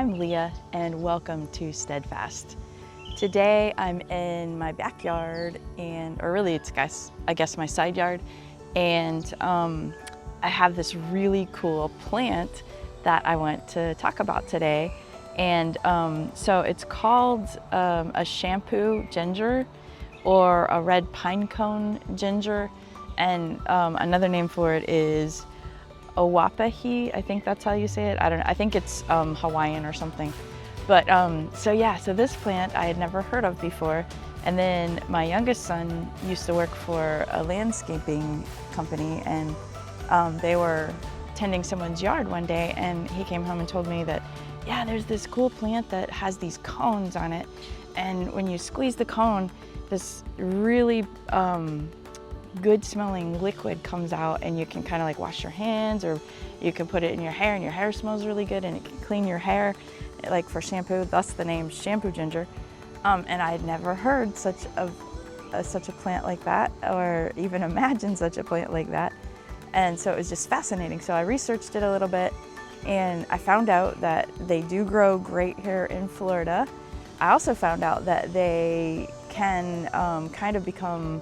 I'm Leah and welcome to Steadfast. Today I'm in my backyard or really it's I guess my side yard, and I have this really cool plant that I want to talk about today. And so it's called a shampoo ginger or a red pine cone ginger, and another name for it is Owapahi, I think that's how you say it. I don't know, I think it's Hawaiian or something. But so this plant I had never heard of before. And then my youngest son used to work for a landscaping company, and they were tending someone's yard one day, and he came home and told me that, yeah, there's this cool plant that has these cones on it. And when you squeeze the cone, this really good smelling liquid comes out, and you can kind of like wash your hands, or you can put it in your hair, and your hair smells really good, and it can clean your hair, like for shampoo. Thus the name shampoo ginger. And I had never heard such a plant like that, or even imagined such a plant like that. And so it was just fascinating. So I researched it a little bit, and I found out that they do grow great here in Florida. I also found out that they can kind of become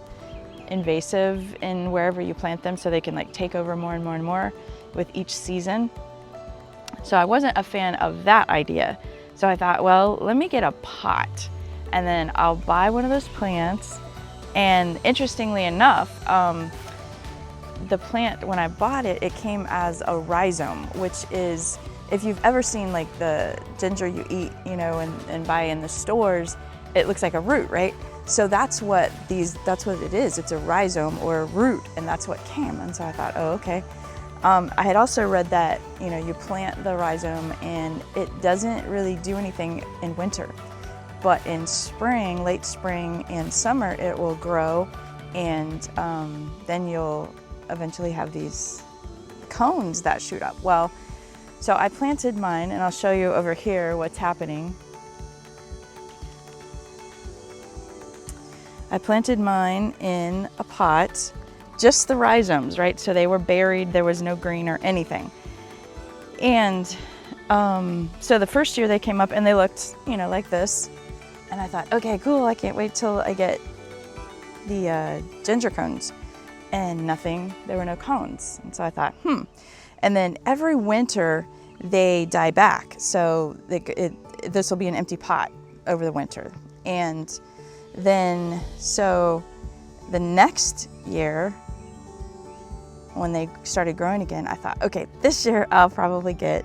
invasive in wherever you plant them, so they can like take over more and more and more with each season. So I wasn't a fan of that idea. So I thought, well, let me get a pot, and then I'll buy one of those plants. And interestingly enough, the plant, when I bought it, it came as a rhizome, which is, if you've ever seen like the ginger you eat, and buy in the stores, it looks like a root, right? So that's what it is. It's a rhizome or a root, and that's what came. And so I thought, oh, okay. I had also read that, you plant the rhizome and it doesn't really do anything in winter, but in spring, late spring and summer, it will grow, and then you'll eventually have these cones that shoot up. Well, so I planted mine, and I'll show you over here what's happening. I planted mine in a pot, just the rhizomes, right? So they were buried, there was no green or anything. And so the first year they came up and they looked, like this. And I thought, okay, cool, I can't wait till I get the ginger cones. And nothing, there were no cones. And so I thought, And then every winter they die back. So this will be an empty pot over the winter. And then, so the next year, when they started growing again, I thought, okay, this year I'll probably get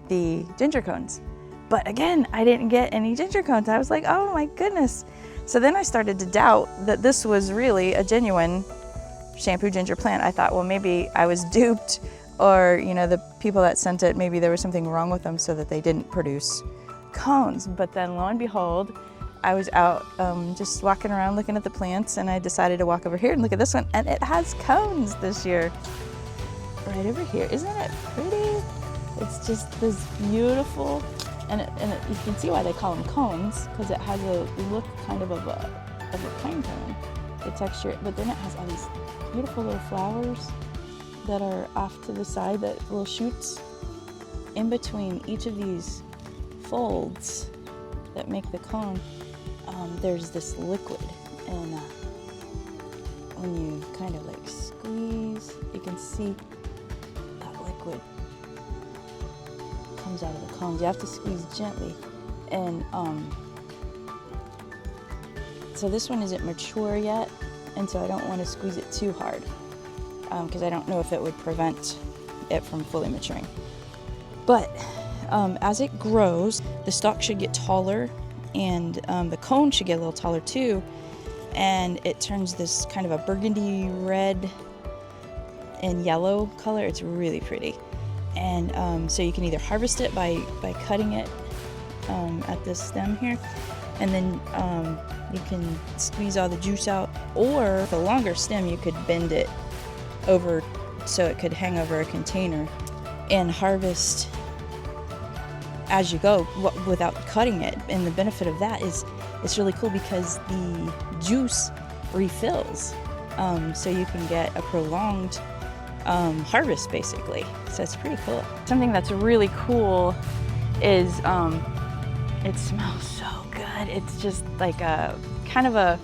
the ginger cones. But again, I didn't get any ginger cones. I was like, oh my goodness. So then I started to doubt that this was really a genuine shampoo ginger plant. I thought, well, maybe I was duped, or, the people that sent it, maybe there was something wrong with them so that they didn't produce cones. But then lo and behold, I was out just walking around looking at the plants, and I decided to walk over here and look at this one, and it has cones this year. Right over here. Isn't it pretty? It's just this beautiful, and you can see why they call them cones, because it has a look kind of a pine cone, the texture, but then it has all these beautiful little flowers that are off to the side, that little shoots in between each of these folds that make the cone. There's this liquid, and when you kind of like squeeze, you can see that liquid comes out of the cones. You have to squeeze gently, and so this one isn't mature yet, and so I don't want to squeeze it too hard, because I don't know if it would prevent it from fully maturing. But as it grows, the stalk should get taller, and the cone should get a little taller too, and it turns this kind of a burgundy red and yellow color. It's really pretty. And so you can either harvest it by cutting it at this stem here, and then you can squeeze all the juice out, or with a longer stem you could bend it over so it could hang over a container and harvest as you go without cutting it. And the benefit of that is it's really cool because the juice refills, so you can get a prolonged harvest basically. So it's pretty cool. Something that's really cool is, it smells so good. It's just like a kind of a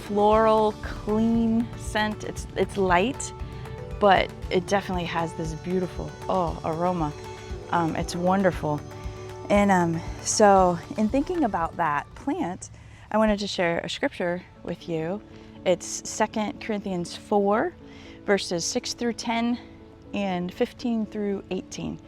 floral, clean scent. It's light, but it definitely has this beautiful, aroma. It's wonderful. And so in thinking about that plant, I wanted to share a scripture with you. It's 2 Corinthians 4, verses 6 through 10 and 15 through 18.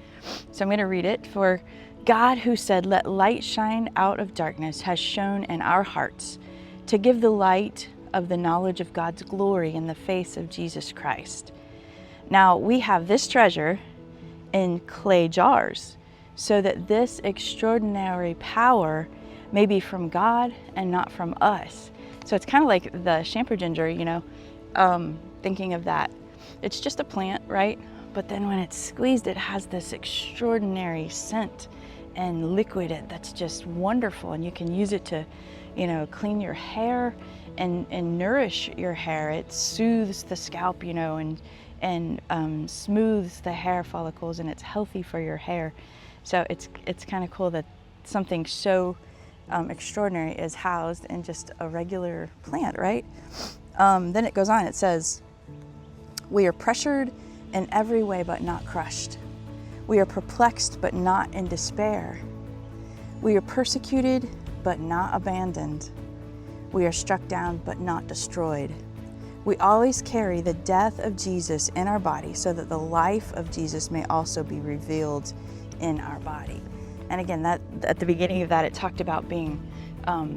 So I'm going to read it. For God, who said, "Let light shine out of darkness," has shone in our hearts to give the light of the knowledge of God's glory in the face of Jesus Christ. Now we have this treasure in clay jars, so that this extraordinary power may be from God and not from us. So it's kind of like the champer ginger, thinking of that. It's just a plant, right? But then when it's squeezed, it has this extraordinary scent and liquid that's just wonderful. And you can use it to, clean your hair and nourish your hair. It soothes the scalp, and smooths the hair follicles, and it's healthy for your hair. So it's kind of cool that something so extraordinary is housed in just a regular plant, right? Then it goes on, it says, "We are pressured in every way but not crushed. We are perplexed but not in despair. We are persecuted but not abandoned. We are struck down but not destroyed. We always carry the death of Jesus in our body, so that the life of Jesus may also be revealed in our body." And again, that at the beginning of that, it talked about being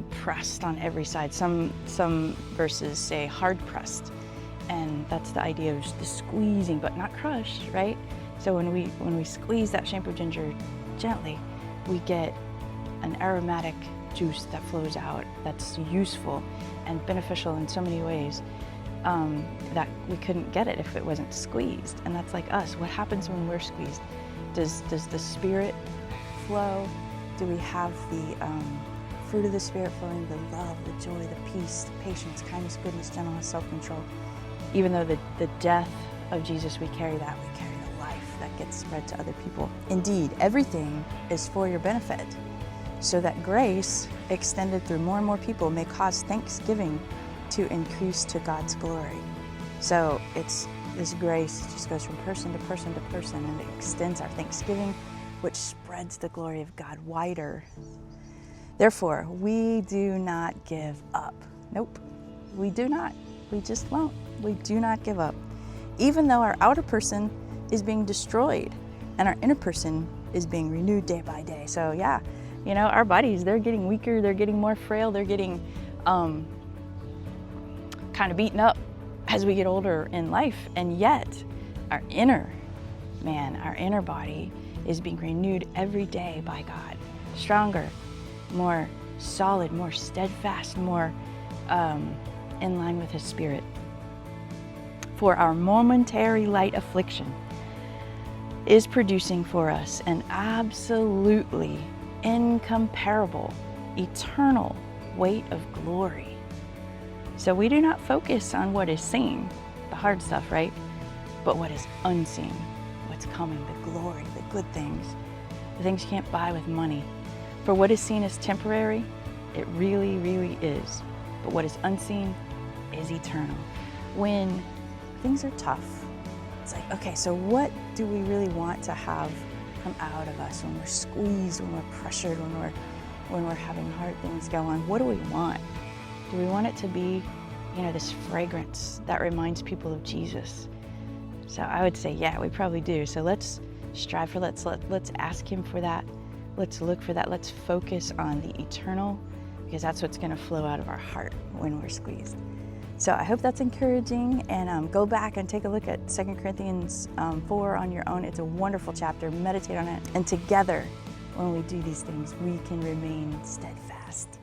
pressed on every side. Some verses say hard pressed, and that's the idea of just the squeezing but not crushed, right? So when we squeeze that champer ginger gently, we get an aromatic juice that flows out that's useful and beneficial in so many ways, that we couldn't get it if it wasn't squeezed. And that's like us. What happens when we're squeezed? Does the Spirit flow? Do we have the fruit of the Spirit flowing? The love, the joy, the peace, the patience, kindness, goodness, gentleness, self-control. Even though the death of Jesus, we carry that. We carry the life that gets spread to other people. Indeed, everything is for your benefit, so that grace extended through more and more people may cause thanksgiving to increase to God's glory. So it's this grace just goes from person to person to person, and it extends our thanksgiving, which spreads the glory of God wider. Therefore, we do not give up. Nope, we do not. We just won't. We do not give up. Even though our outer person is being destroyed and our inner person is being renewed day by day. So yeah, our bodies, they're getting weaker, they're getting more frail, they're getting kind of beaten up as we get older in life. And yet our inner body is being renewed every day by God. Stronger, more solid, more steadfast, more in line with His Spirit. For our momentary light affliction is producing for us an absolutely incomparable, eternal weight of glory. So we do not focus on what is seen, the hard stuff, right? But what is unseen, what's coming, the glory, the good things, the things you can't buy with money. For what is seen is temporary, it really, really is. But what is unseen is eternal. When things are tough, it's like, okay, so what do we really want to have come out of us when we're squeezed, when we're pressured, when we're having hard things go on? What do we want? Do we want it to be, this fragrance that reminds people of Jesus? So I would say, yeah, we probably do. So let's strive for let's ask Him for that. Let's look for that. Let's focus on the eternal, because that's what's going to flow out of our heart when we're squeezed. So I hope that's encouraging, and go back and take a look at 2 Corinthians 4 on your own. It's a wonderful chapter. Meditate on it. And together, when we do these things, we can remain steadfast.